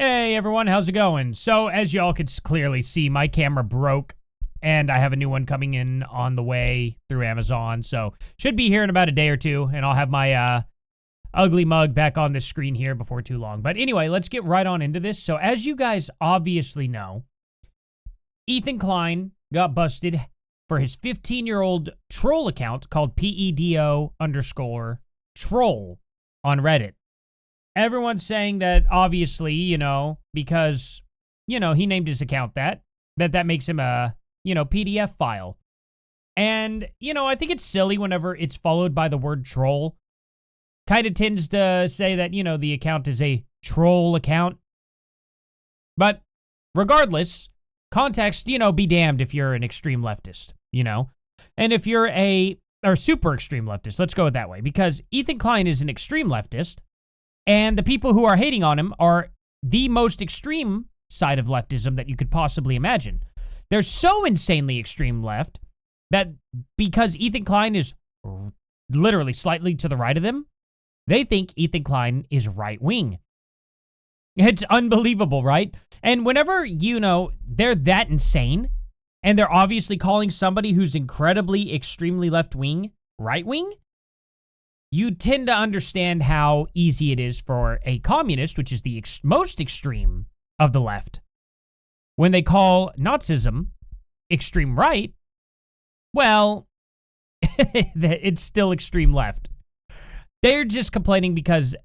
Hey everyone, how's it going? So as y'all could clearly see, my camera broke and I have a new one coming in on the way through Amazon. So should be here in about a day or two, and I'll have my ugly mug back on the screen here before too long. But anyway, let's get right on into this. So as you guys obviously know, Ethan Klein got busted for his 15-year-old troll account called PEDO_troll on Reddit. Everyone's saying that obviously, because, he named his account that makes him a, PDF file. And, I think it's silly whenever it's followed by the word troll. Kind of tends to say that, the account is a troll account. But regardless, context, be damned if you're an extreme leftist, And if you're or super extreme leftist, let's go it that way. Because Ethan Klein is an extreme leftist. And the people who are hating on him are the most extreme side of leftism that you could possibly imagine. They're so insanely extreme left that because Ethan Klein is literally slightly to the right of them, they think Ethan Klein is right-wing. It's unbelievable, right? And whenever, they're that insane, and they're obviously calling somebody who's incredibly, extremely left-wing, right-wing, you tend to understand how easy it is for a communist, which is the most extreme of the left. When they call Nazism extreme right, well, it's still extreme left. They're just complaining because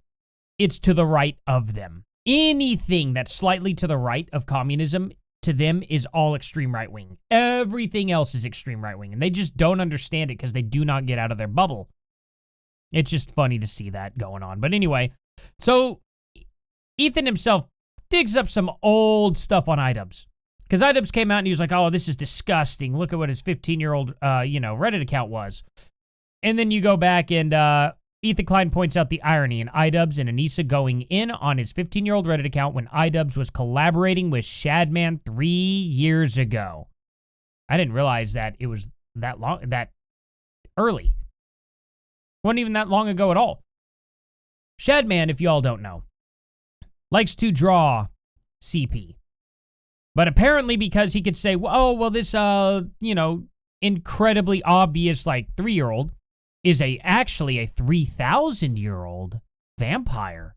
it's to the right of them. Anything that's slightly to the right of communism, to them, is all extreme right-wing. Everything else is extreme right-wing, and they just don't understand it because they do not get out of their bubble. It's just funny to see that going on. But anyway, so Ethan himself digs up some old stuff on Idubbbz. Because Idubbbz came out and he was like, oh, this is disgusting. Look at what his 15-year-old, Reddit account was. And then you go back and Ethan Klein points out the irony in Idubbbz and Anissa going in on his 15-year-old Reddit account when Idubbbz was collaborating with Shadman 3 years ago. I didn't realize that it was that early. Wasn't even that long ago at all. Shadman, if y'all don't know, likes to draw CP. But apparently because he could say, this, incredibly obvious, 3-year-old is actually a 3,000-year-old vampire,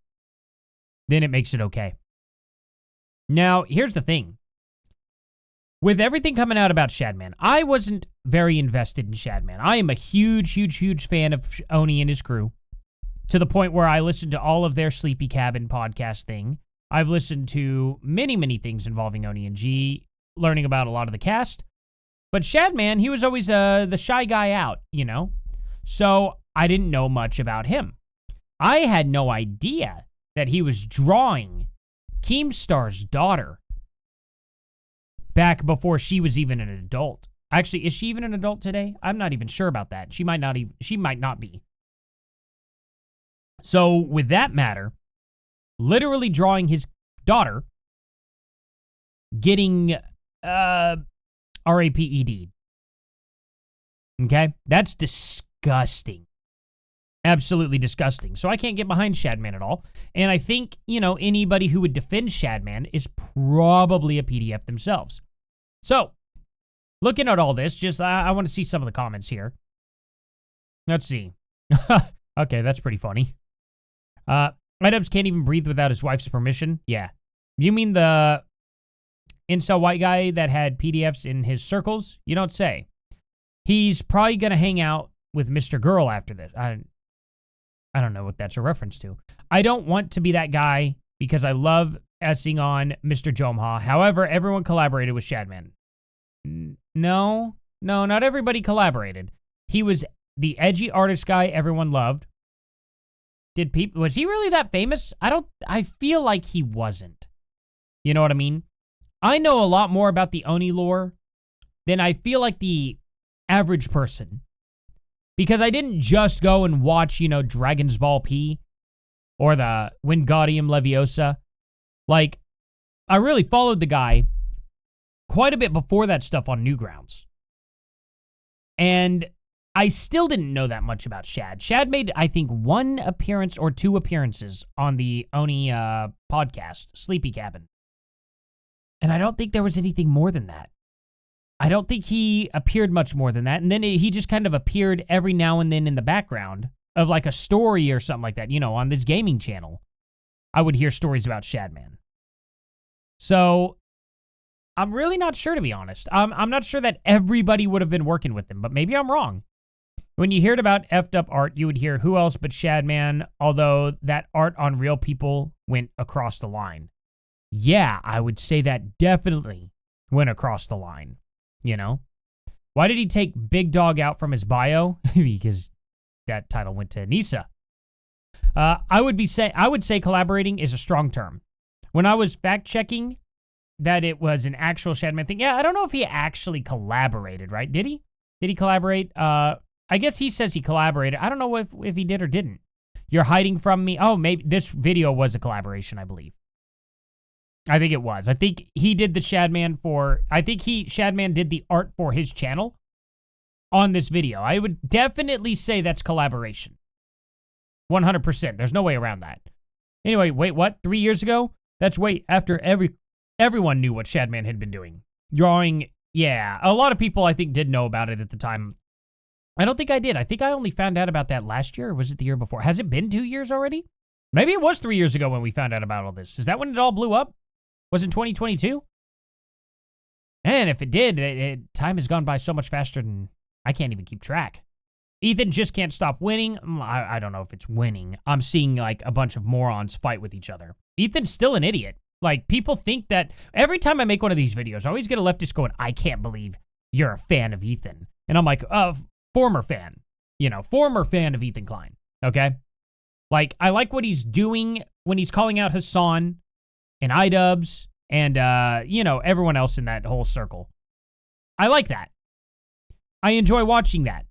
then it makes it okay. Now, here's the thing. With everything coming out about Shadman, I wasn't very invested in Shadman. I am a huge, huge, huge fan of Oni and his crew, to the point where I listened to all of their Sleepy Cabin podcast thing. I've listened to many, many things involving Oni and G, learning about a lot of the cast. But Shadman, he was always the shy guy out, So I didn't know much about him. I had no idea that he was drawing Keemstar's daughter back before she was even an adult. Actually, is she even an adult today? I'm not even sure about that. She might not be. So with that matter, literally drawing his daughter getting RAPED. Okay? That's disgusting. Absolutely disgusting. So I can't get behind Shadman at all. And I think, anybody who would defend Shadman is probably a PDF themselves. So, looking at all this, I want to see some of the comments here. Let's see. Okay, that's pretty funny. Idubbbz can't even breathe without his wife's permission? Yeah. You mean the incel white guy that had PDFs in his circles? You don't say. He's probably going to hang out with Mr. Girl after this. I don't know what that's a reference to. I don't want to be that guy because I love essing on Mr. Jomha. However, everyone collaborated with Shadman. No, not everybody collaborated. He was the edgy artist guy everyone loved. Was he really that famous? I feel like he wasn't. You know what I mean? I know a lot more about the Oni lore than I feel like the average person. Because I didn't just go and watch, Dragon's Ball P or the Wingardium Leviosa. I really followed the guy quite a bit before that stuff on Newgrounds. And I still didn't know that much about Shad. Shad made, I think, 1 appearance or 2 appearances on the Oni podcast, Sleepy Cabin. And I don't think there was anything more than that. I don't think he appeared much more than that. And then he just kind of appeared every now and then in the background of like a story or something like that, you know, on this gaming channel. I would hear stories about Shadman. So I'm really not sure, to be honest. I'm not sure that everybody would have been working with him, but maybe I'm wrong. When you heard about effed up art, you would hear who else but Shadman, although that art on real people went across the line. Yeah, I would say that definitely went across the line, you know? Why did he take Big Dog out from his bio? Because that title went to Nisa. I would say collaborating is a strong term. When I was fact-checking that it was an actual Shadman thing, yeah, I don't know if he actually collaborated, right? Did he? Did he collaborate? I guess he says he collaborated. I don't know if he did or didn't. You're hiding from me. Oh, maybe this video was a collaboration, I believe. I think it was. I think he did the Shadman for... Shadman did the art for his channel on this video. I would definitely say that's collaboration. 100%. There's no way around that. Anyway, wait, what? 3 years ago? That's way after everyone knew what Shadman had been doing. Drawing, yeah. A lot of people, I think, did know about it at the time. I don't think I did. I think I only found out about that last year, or was it the year before? Has it been 2 years already? Maybe it was 3 years ago when we found out about all this. Is that when it all blew up? Was it 2022? And if it did, time has gone by so much faster than I can't even keep track. Ethan just can't stop winning. I don't know if it's winning. I'm seeing like a bunch of morons fight with each other. Ethan's still an idiot. Like, people think that every time I make one of these videos, I always get a leftist going, I can't believe you're a fan of Ethan. And I'm like, former fan. You know, former fan of Ethan Klein. Okay? Like, I like what he's doing when he's calling out Hassan and Idubbbz and, you know, everyone else in that whole circle. I like that. I enjoy watching that.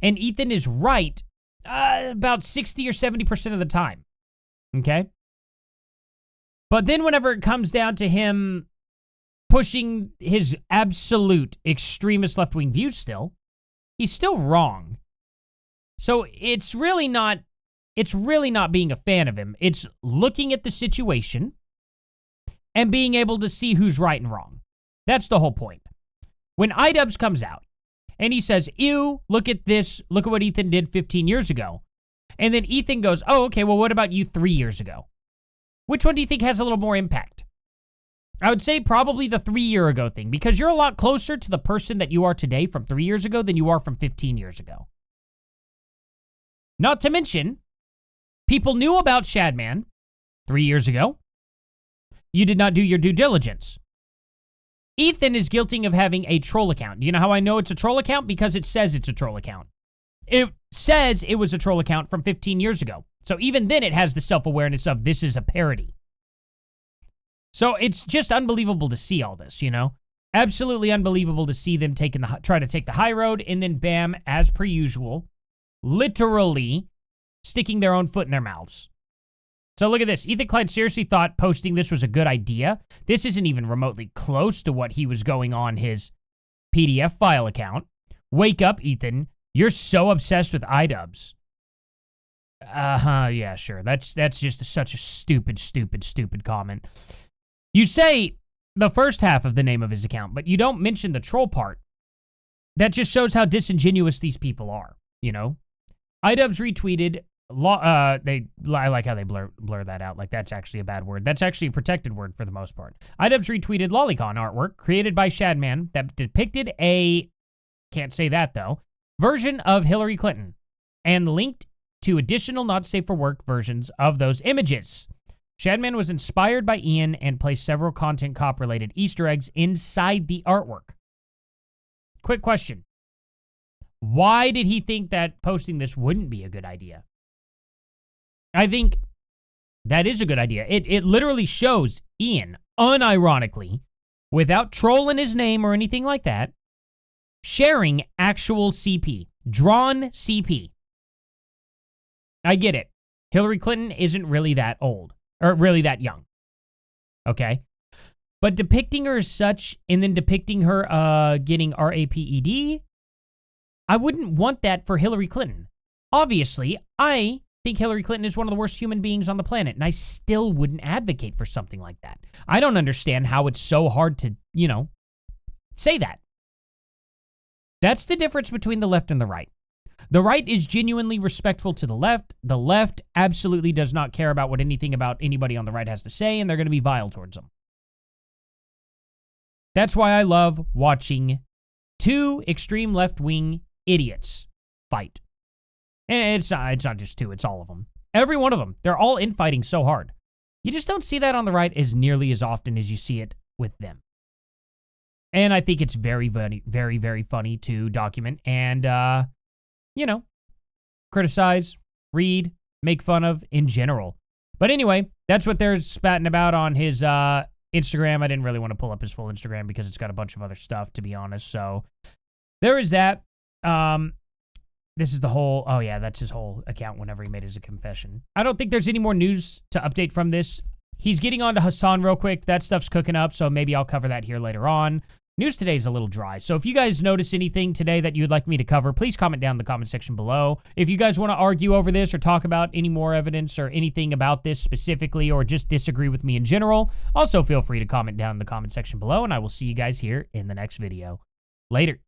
And Ethan is right about 60 or 70% of the time. Okay? But then whenever it comes down to him pushing his absolute extremist left-wing views still, he's still wrong. So it's really not being a fan of him. It's looking at the situation and being able to see who's right and wrong. That's the whole point. When Idubbbz comes out and he says, ew, look at this, look at what Ethan did 15 years ago. And then Ethan goes, oh, okay, well, what about you 3 years ago? Which one do you think has a little more impact? I would say probably the 3 year ago thing, because you're a lot closer to the person that you are today from 3 years ago than you are from 15 years ago. Not to mention, people knew about Shadman 3 years ago. You did not do your due diligence. Ethan is guilty of having a troll account. Do you know how I know it's a troll account? Because it says it's a troll account. It says it was a troll account from 15 years ago. So even then it has the self-awareness of this is a parody. So it's just unbelievable to see all this, you know? Absolutely unbelievable to see them try to take the high road and then bam, as per usual, literally sticking their own foot in their mouths. So look at this. Ethan Klein seriously thought posting this was a good idea. This isn't even remotely close to what he was going on his PDF file account. Wake up, Ethan. You're so obsessed with Idubbbz. Yeah, sure. That's just such a stupid comment. You say the first half of the name of his account, but you don't mention the troll part. That just shows how disingenuous these people are, you know? Idubbbz retweeted, I like how they blur that out, like that's actually a bad word. That's actually a protected word for the most part. Idubbbz retweeted Lolicon artwork created by Shadman that depicted a, can't say that though, version of Hillary Clinton and linked to additional not safe for work versions of those images. Shadman was inspired by Ian and placed several content cop related Easter eggs inside the artwork. Quick question. Why did he think that posting this wouldn't be a good idea? I think that is a good idea. It literally shows Ian, unironically, without trolling his name or anything like that, sharing actual CP, drawn CP. I get it. Hillary Clinton isn't really that old, or really that young. Okay? But depicting her as such, and then depicting her getting RAPED, I wouldn't want that for Hillary Clinton. Obviously, I think Hillary Clinton is one of the worst human beings on the planet, and I still wouldn't advocate for something like that. I don't understand how it's so hard to, say that. That's the difference between the left and the right. The right is genuinely respectful to the left. The left absolutely does not care about what anything about anybody on the right has to say, and they're going to be vile towards them. That's why I love watching two extreme left-wing idiots fight. And it's not just two, it's all of them. Every one of them. They're all infighting so hard. You just don't see that on the right as nearly as often as you see it with them. And I think it's very, very, very, very funny to document and, criticize, read, make fun of in general. But anyway, that's what they're spatting about on his Instagram. I didn't really want to pull up his full Instagram because it's got a bunch of other stuff, to be honest. So there is that. This is the whole, that's his whole account whenever he made his confession. I don't think there's any more news to update from this. He's getting on to Hassan real quick. That stuff's cooking up, so maybe I'll cover that here later on. News today is a little dry, so if you guys notice anything today that you'd like me to cover, please comment down in the comment section below. If you guys want to argue over this or talk about any more evidence or anything about this specifically or just disagree with me in general, also feel free to comment down in the comment section below, and I will see you guys here in the next video. Later.